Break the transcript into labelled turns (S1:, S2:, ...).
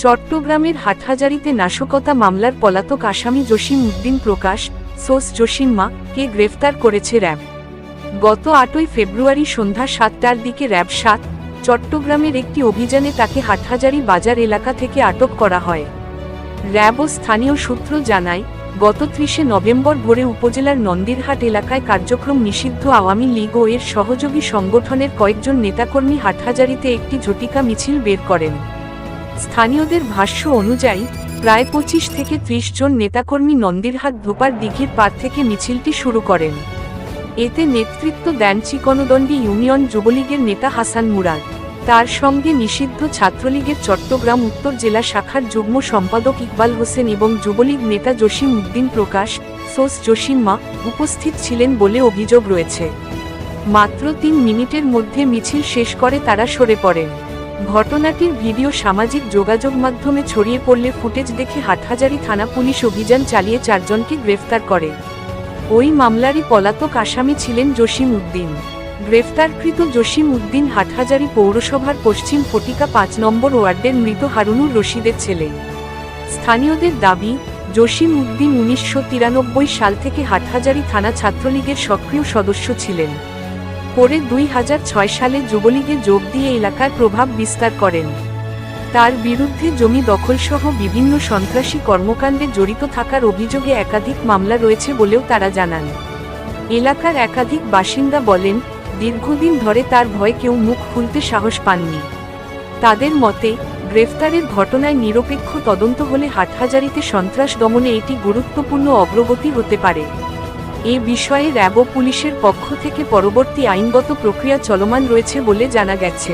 S1: চট্টগ্রামের হাটহাজারীতে নাশকতা মামলার পলাতক আসামি জসিম উদ্দিন প্রকাশ সোস জসিম্মা কে গ্রেফতার করেছে র্যাব। গত ৮ই ফেব্রুয়ারি সন্ধ্যা ৭টার দিকে র্যাব ৭ চট্টগ্রামের একটি অভিযানে তাকে হাটহাজারী বাজার এলাকা থেকে আটক করা হয়। র্যাব ও স্থানীয় সূত্র জানায়, গত ৩০ নভেম্বর ভোরে উপজেলার নন্দিরহাট এলাকায় কার্যক্রম নিষিদ্ধ আওয়ামী লীগ ও এর সহযোগী সংগঠনের কয়েকজন নেতাকর্মী হাটহাজারীতে একটি ঝটিকা মিছিল বের করেন। স্থানীয়দের ভাষ্য অনুযায়ী প্রায় ২৫ থেকে ৩০ জন নেতাকর্মী নন্দিরহাট ধোপার দিঘির পাড় থেকে মিছিলটি শুরু করেন। এতে নেতৃত্ব দেন চিকনদণ্ডী ইউনিয়ন যুবলীগের নেতা হাসান মুরাদ। তার সঙ্গে নিষিদ্ধ ছাত্রলীগের চট্টগ্রাম উত্তর জেলা শাখার যুগ্ম সম্পাদক ইকবাল হোসেন এবং যুবলীগ নেতা জসিম উদ্দিন প্রকাশ সোস জসিম্মা উপস্থিত ছিলেন বলে অভিযোগ রয়েছে। মাত্র ৩ মিনিটের মধ্যে মিছিল শেষ করে তারা সরে পড়েন। ঘটনাটির ভিডিও সামাজিক যোগাযোগ মাধ্যমে ছড়িয়ে পড়লে ফুটেজ দেখে হাটহাজারী থানা পুলিশ অভিযান চালিয়ে ৪ জনকে গ্রেফতার করে। ওই মামলারই পলাতক আসামি ছিলেন জসিম উদ্দিন। গ্রেফতারকৃত জসিম উদ্দিন হাটহাজারী পৌরসভার পশ্চিম ফটিকা ৫ নম্বর ওয়ার্ডের মৃত হারুনুর রশিদের ছেলে। স্থানীয়দের দাবি, জসিম উদ্দিন ১৯৯৩ সাল থেকে হাটহাজারী থানা ছাত্রলীগের সক্রিয় সদস্য ছিলেন। পরে ২০০৬ সালে যুবলীগে যোগ দিয়ে এলাকার প্রভাব বিস্তার করেন। তার বিরুদ্ধে জমি দখলসহ বিভিন্ন সন্ত্রাসী কর্মকাণ্ডে জড়িত থাকার অভিযোগে একাধিক মামলা রয়েছে বলেও তারা জানান। এলাকার একাধিক বাসিন্দা বলেন, দীর্ঘদিন ধরে তার ভয়ে কেউ মুখ খুলতে সাহস পাননি। তাদের মতে, গ্রেফতারের ঘটনায় নিরপেক্ষ তদন্ত হলে হাটহাজারীতে সন্ত্রাস দমনে এটি গুরুত্বপূর্ণ অগ্রগতি হতে পারে। এ বিষয়ে র্যাব ও পুলিশের পক্ষ থেকে পরবর্তী আইনগত প্রক্রিয়া চলমান রয়েছে বলে জানা গেছে।